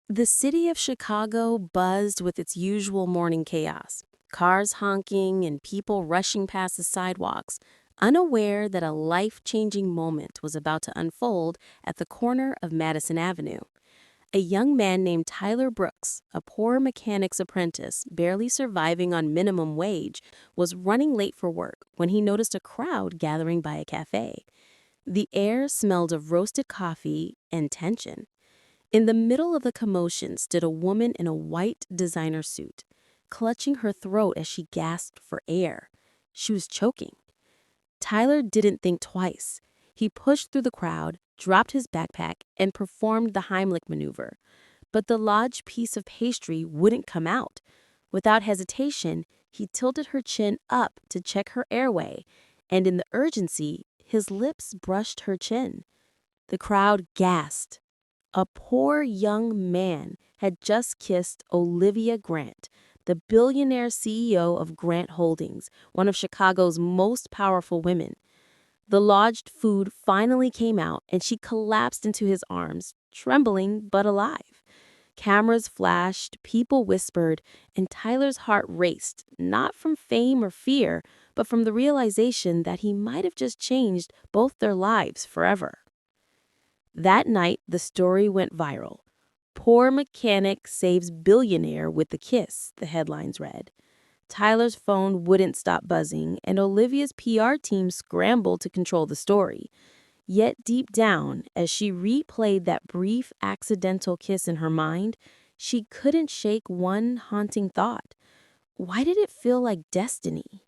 The city of Chicago buzzed with its usual morning chaos, cars honking and people rushing past the sidewalks, unaware that a life-changing moment was about to unfold at the corner of Madison Avenue. A young man named Tyler Brooks, a poor mechanic's apprentice barely surviving on minimum wage, was running late for work when he noticed a crowd gathering by a cafe. The air smelled of roasted coffee and tension. In the middle of the commotion stood a woman in a white designer suit, clutching her throat as she gasped for air. She was choking. Tyler didn't think twice. He pushed through the crowd, dropped his backpack, and performed the Heimlich maneuver. But the lodged piece of pastry wouldn't come out. Without hesitation, he tilted her chin up to check her airway, and in the urgency, his lips brushed her chin. The crowd gasped. A poor young man had just kissed Olivia Grant, the billionaire CEO of Grant Holdings, one of Chicago's most powerful women. The lodged food finally came out, and she collapsed into his arms, trembling but alive. Cameras flashed, people whispered, and Tyler's heart raced, not from fame or fear, but from the realization that he might have just changed both their lives forever. That night, the story went viral. Poor mechanic saves billionaire with the kiss, the headlines read. Tyler's phone wouldn't stop buzzing, and Olivia's PR team scrambled to control the story. Yet deep down, as she replayed that brief accidental kiss in her mind, she couldn't shake one haunting thought. Why did it feel like destiny?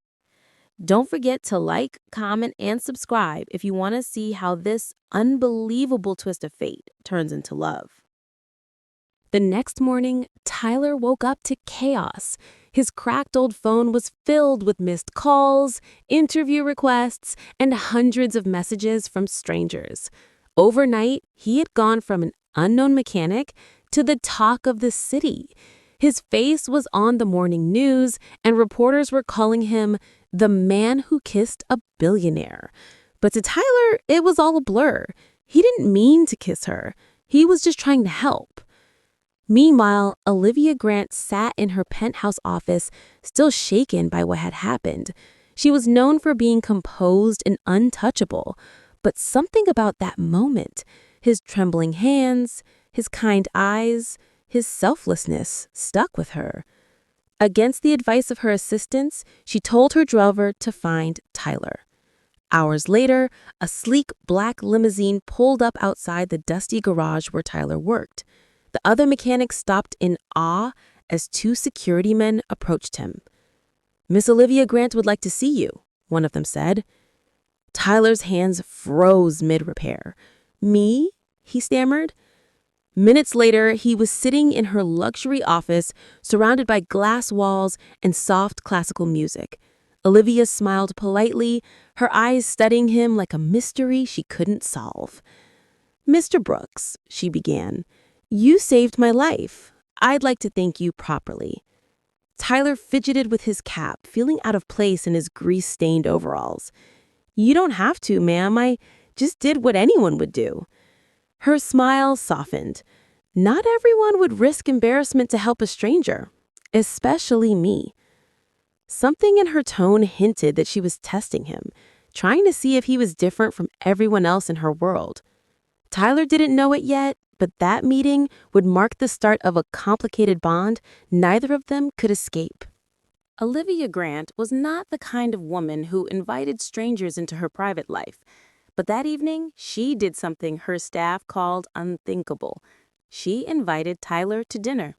Don't forget to like, comment, and subscribe if you want to see how this unbelievable twist of fate turns into love. The next morning, Tyler woke up to chaos. His cracked old phone was filled with missed calls, interview requests, and hundreds of messages from strangers. Overnight, he had gone from an unknown mechanic to the talk of the city. His face was on the morning news, and reporters were calling him the man who kissed a billionaire. But to Tyler, it was all a blur. He didn't mean to kiss her. He was just trying to help. Meanwhile, Olivia Grant sat in her penthouse office, still shaken by what had happened. She was known for being composed and untouchable, but something about that moment, his trembling hands, his kind eyes, his selflessness, stuck with her. Against the advice of her assistants, she told her driver to find Tyler. Hours later, a sleek black limousine pulled up outside the dusty garage where Tyler worked. The other mechanics stopped in awe as two security men approached him. "Miss Olivia Grant would like to see you," one of them said. Tyler's hands froze mid-repair. "Me?" he stammered. Minutes later, he was sitting in her luxury office, surrounded by glass walls and soft classical music. Olivia smiled politely, her eyes studying him like a mystery she couldn't solve. "Mr. Brooks," she began, "you saved my life. I'd like to thank you properly." Tyler fidgeted with his cap, feeling out of place in his grease-stained overalls. "You don't have to, ma'am. I just did what anyone would do." Her smile softened. Not everyone would risk embarrassment to help a stranger, especially me. Something in her tone hinted that she was testing him, trying to see if he was different from everyone else in her world. Tyler didn't know it yet, but that meeting would mark the start of a complicated bond neither of them could escape. Olivia Grant was not the kind of woman who invited strangers into her private life. But that evening, she did something her staff called unthinkable. She invited Tyler to dinner.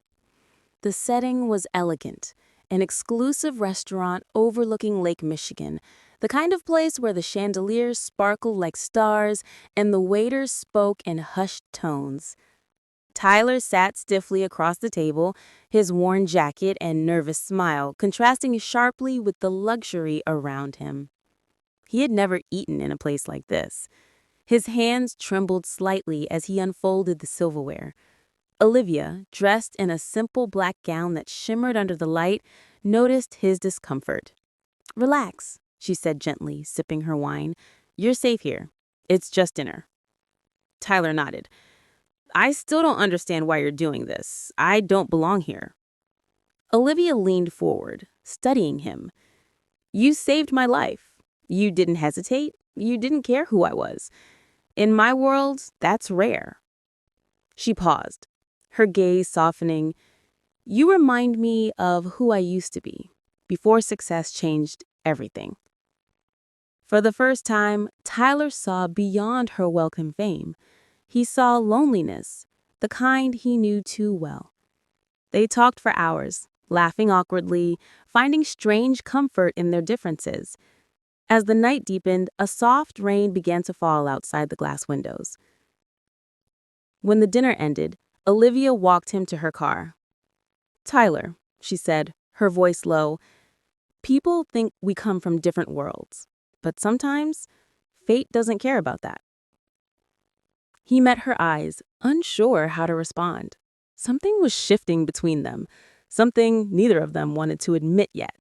The setting was elegant, an exclusive restaurant overlooking Lake Michigan, the kind of place where the chandeliers sparkled like stars and the waiters spoke in hushed tones. Tyler sat stiffly across the table, his worn jacket and nervous smile contrasting sharply with the luxury around him. He had never eaten in a place like this. His hands trembled slightly as he unfolded the silverware. Olivia, dressed in a simple black gown that shimmered under the light, noticed his discomfort. "Relax," she said gently, sipping her wine. "You're safe here. It's just dinner." Tyler nodded. I still don't understand why you're doing this. I don't belong here. Olivia leaned forward, studying him. You saved my life. You didn't hesitate. You didn't care who I was. In my world, that's rare. She paused, her gaze softening. You remind me of who I used to be, before success changed everything. For the first time, Tyler saw beyond her welcome fame. He saw loneliness, the kind he knew too well. They talked for hours, laughing awkwardly, finding strange comfort in their differences. As the night deepened, a soft rain began to fall outside the glass windows. When the dinner ended, Olivia walked him to her car. Tyler, she said, her voice low, people think we come from different worlds, but sometimes fate doesn't care about that. He met her eyes, unsure how to respond. Something was shifting between them, something neither of them wanted to admit yet.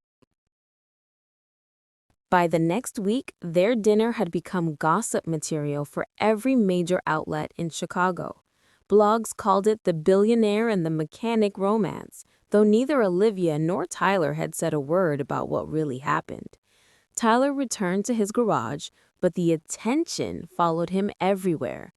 By the next week, their dinner had become gossip material for every major outlet in Chicago. Blogs called it the Billionaire and the Mechanic romance, though neither Olivia nor Tyler had said a word about what really happened. Tyler returned to his garage, but the attention followed him everywhere.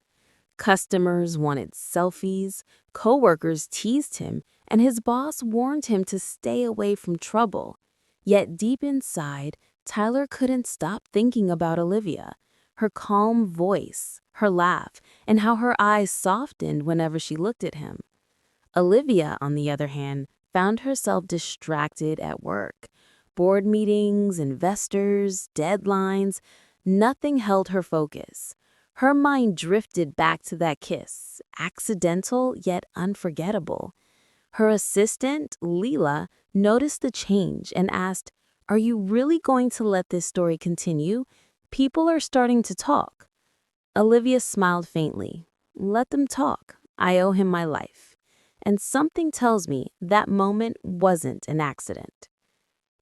Customers wanted selfies, coworkers teased him, and his boss warned him to stay away from trouble. Yet deep inside, Tyler couldn't stop thinking about Olivia, her calm voice, her laugh, and how her eyes softened whenever she looked at him. Olivia, on the other hand, found herself distracted at work. Board meetings, investors, deadlines, nothing held her focus. Her mind drifted back to that kiss, accidental yet unforgettable. Her assistant, Leela, noticed the change and asked, "Are you really going to let this story continue? People are starting to talk." Olivia smiled faintly. Let them talk. I owe him my life. And something tells me that moment wasn't an accident.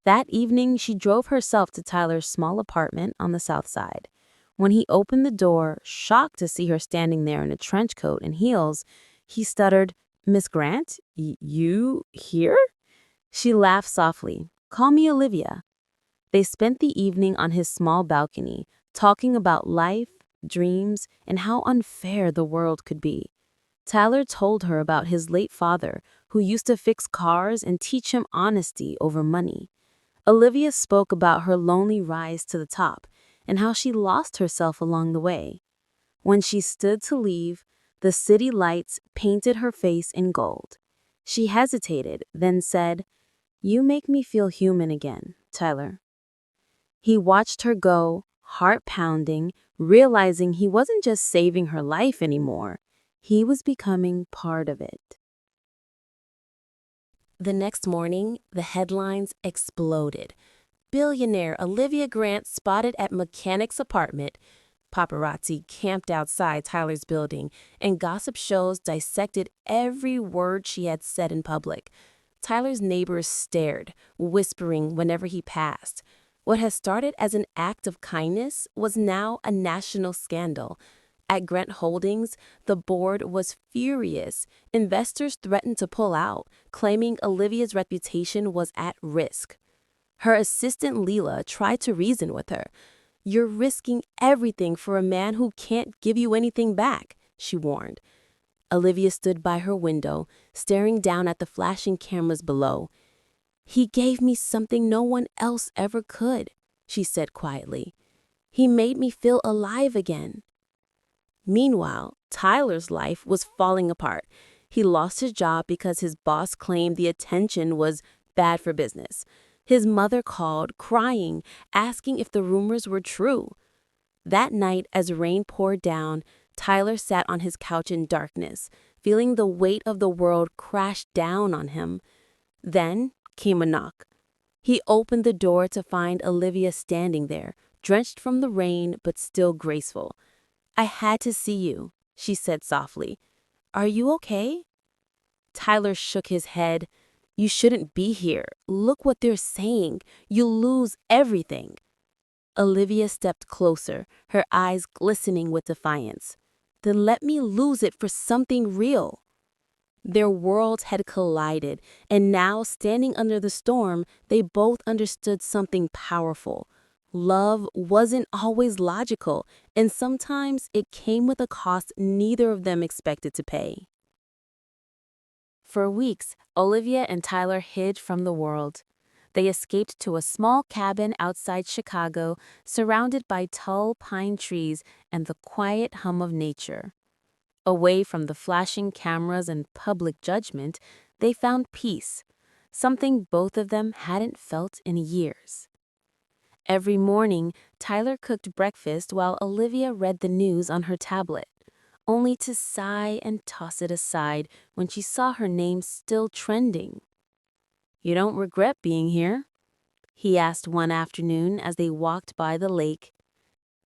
That evening, she drove herself to Tyler's small apartment on the south side. When he opened the door, shocked to see her standing there in a trench coat and heels, he stuttered, "Miss Grant, you here?" She laughed softly. "Call me Olivia." They spent the evening on his small balcony, talking about life, dreams, and how unfair the world could be. Tyler told her about his late father, who used to fix cars and teach him honesty over money. Olivia spoke about her lonely rise to the top and how she lost herself along the way. When she stood to leave, the city lights painted her face in gold. She hesitated, then said, "You make me feel human again, Tyler." He watched her go, heart pounding, realizing he wasn't just saving her life anymore. He was becoming part of it. The next morning, the headlines exploded. Billionaire Olivia Grant spotted at mechanic's apartment. Paparazzi camped outside Tyler's building, and gossip shows dissected every word she had said in public. Tyler's neighbors stared, whispering whenever he passed. What had started as an act of kindness was now a national scandal. At Grant Holdings, the board was furious. Investors threatened to pull out, claiming Olivia's reputation was at risk. Her assistant Leela tried to reason with her. "You're risking everything for a man who can't give you anything back," she warned. Olivia stood by her window, staring down at the flashing cameras below. "He gave me something no one else ever could," she said quietly. "He made me feel alive again." Meanwhile, Tyler's life was falling apart. He lost his job because his boss claimed the attention was bad for business. His mother called, crying, asking if the rumors were true. That night, as rain poured down, Tyler sat on his couch in darkness, feeling the weight of the world crash down on him. Then came a knock. He opened the door to find Olivia standing there, drenched from the rain but still graceful. "I had to see you," she said softly. "Are you okay?" Tyler shook his head. "You shouldn't be here. Look what they're saying. You'll lose everything." Olivia stepped closer, her eyes glistening with defiance. then let me lose it for something real. Their worlds had collided, and now, standing under the storm, they both understood something powerful. Love wasn't always logical, and sometimes it came with a cost neither of them expected to pay. For weeks, Olivia and Tyler hid from the world. They escaped to a small cabin outside Chicago, surrounded by tall pine trees and the quiet hum of nature. Away from the flashing cameras and public judgment, they found peace, something both of them hadn't felt in years. Every morning, Tyler cooked breakfast while Olivia read the news on her tablet, only to sigh and toss it aside when she saw her name still trending. "You don't regret being here?" he asked one afternoon as they walked by the lake.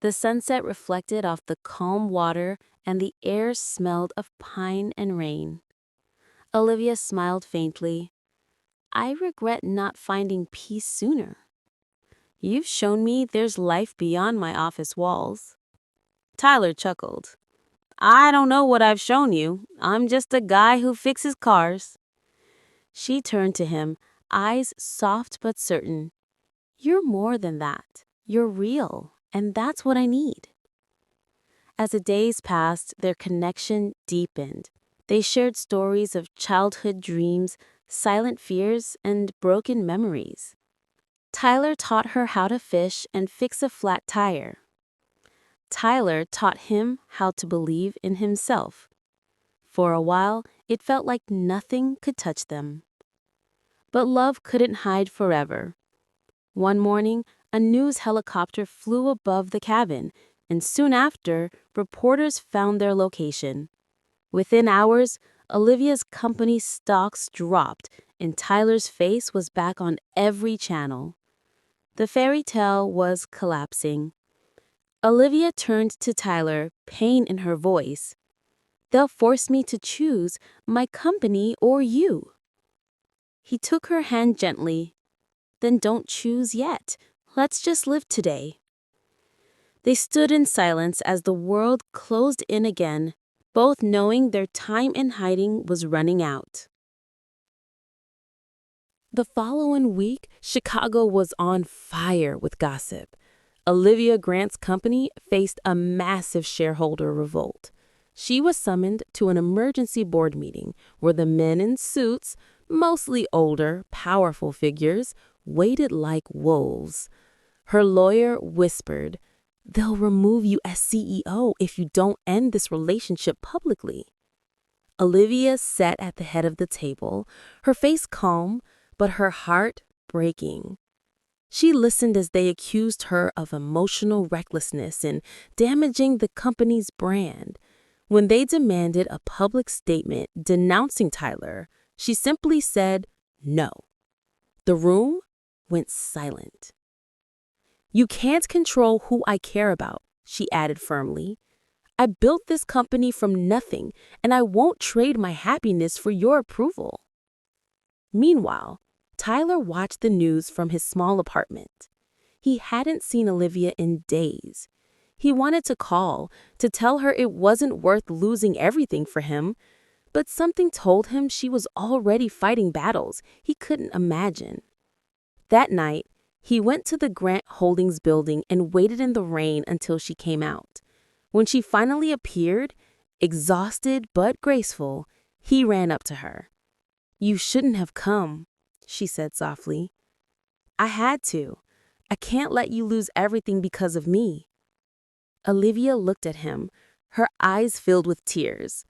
The sunset reflected off the calm water and the air smelled of pine and rain. Olivia smiled faintly. "I regret not finding peace sooner. You've shown me there's life beyond my office walls." Tyler chuckled. "I don't know what I've shown you. I'm just a guy who fixes cars." She turned to him, eyes soft but certain. "You're more than that. You're real, and that's what I need." As the days passed, their connection deepened. They shared stories of childhood dreams, silent fears, and broken memories. Tyler taught her how to fish and fix a flat tire. Tyler taught him how to believe in himself. For a while, it felt like nothing could touch them. But love couldn't hide forever. One morning, a news helicopter flew above the cabin, and soon after, reporters found their location. Within hours, Olivia's company's stocks dropped, and Tyler's face was back on every channel. The fairy tale was collapsing. Olivia turned to Tyler, pain in her voice. "They'll force me to choose my company or you." He took her hand gently. "Then don't choose yet. Let's just live today." They stood in silence as the world closed in again, both knowing their time in hiding was running out. The following week, Chicago was on fire with gossip. Olivia Grant's company faced a massive shareholder revolt. She was summoned to an emergency board meeting where the men in suits, mostly older, powerful figures, waited like wolves. Her lawyer whispered, "They'll remove you as CEO if you don't end this relationship publicly." Olivia sat at the head of the table, her face calm, but her heart breaking. She listened as they accused her of emotional recklessness and damaging the company's brand. When they demanded a public statement denouncing Tyler, she simply said no. The room went silent. "You can't control who I care about," she added firmly. "I built this company from nothing, and I won't trade my happiness for your approval." Meanwhile, Tyler watched the news from his small apartment. He hadn't seen Olivia in days. He wanted to call, to tell her it wasn't worth losing everything for him, but something told him she was already fighting battles he couldn't imagine. That night, he went to the Grant Holdings building and waited in the rain until she came out. When she finally appeared, exhausted but graceful, he ran up to her. "You shouldn't have come," she said softly. "I had to. I can't let you lose everything because of me." Olivia looked at him, her eyes filled with tears.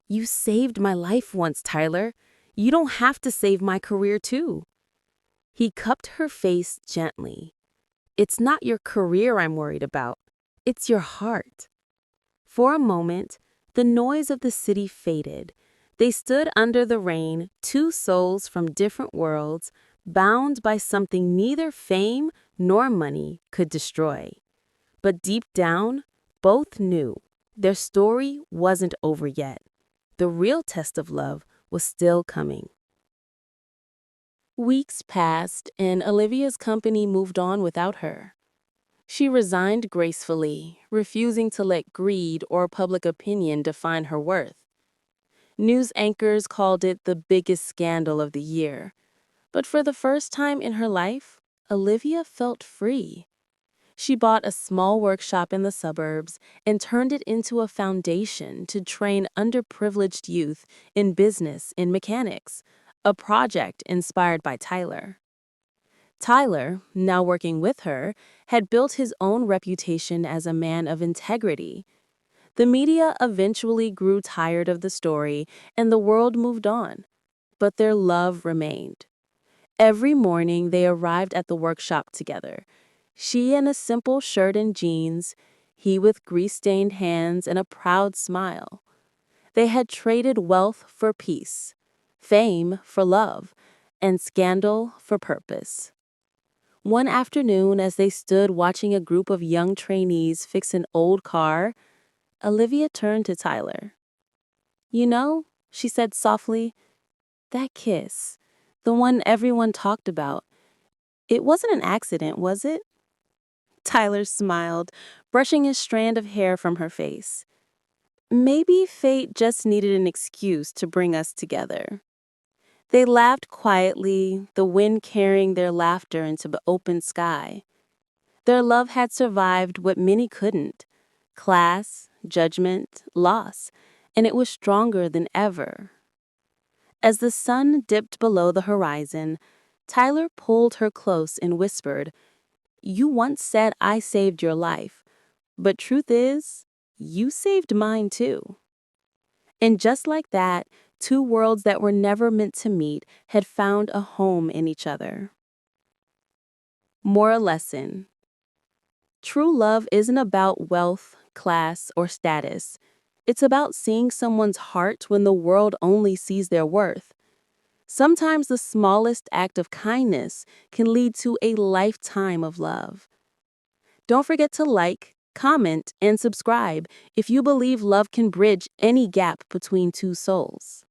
"You saved my life once, Tyler. You don't have to save my career too." He cupped her face gently. "It's not your career I'm worried about. It's your heart." For a moment, the noise of the city faded. They stood under the rain, two souls from different worlds, bound by something neither fame nor money could destroy. But deep down, both knew their story wasn't over yet. The real test of love was still coming. Weeks passed, and Olivia's company moved on without her. She resigned gracefully, refusing to let greed or public opinion define her worth. News anchors called it the biggest scandal of the year. But for the first time in her life, Olivia felt free. She bought a small workshop in the suburbs and turned it into a foundation to train underprivileged youth in business and mechanics, a project inspired by Tyler. Tyler, now working with her, had built his own reputation as a man of integrity. The media eventually grew tired of the story and the world moved on, but their love remained. Every morning they arrived at the workshop together. She in a simple shirt and jeans, he with grease-stained hands and a proud smile. They had traded wealth for peace, fame for love, and scandal for purpose. One afternoon, as they stood watching a group of young trainees fix an old car, Olivia turned to Tyler. "You know," she said softly, "that kiss, the one everyone talked about, it wasn't an accident, was it?" Tyler smiled, brushing a strand of hair from her face. "Maybe fate just needed an excuse to bring us together." They laughed quietly, the wind carrying their laughter into the open sky. Their love had survived what many couldn't: class, judgment, loss, and it was stronger than ever. As the sun dipped below the horizon, Tyler pulled her close and whispered, "You once said I saved your life, but truth is, you saved mine too." And just like that, two worlds that were never meant to meet had found a home in each other. Moral lesson: true love isn't about wealth, class, or status. It's about seeing someone's heart when the world only sees their worth. Sometimes the smallest act of kindness can lead to a lifetime of love. Don't forget to like, comment, and subscribe if you believe love can bridge any gap between two souls.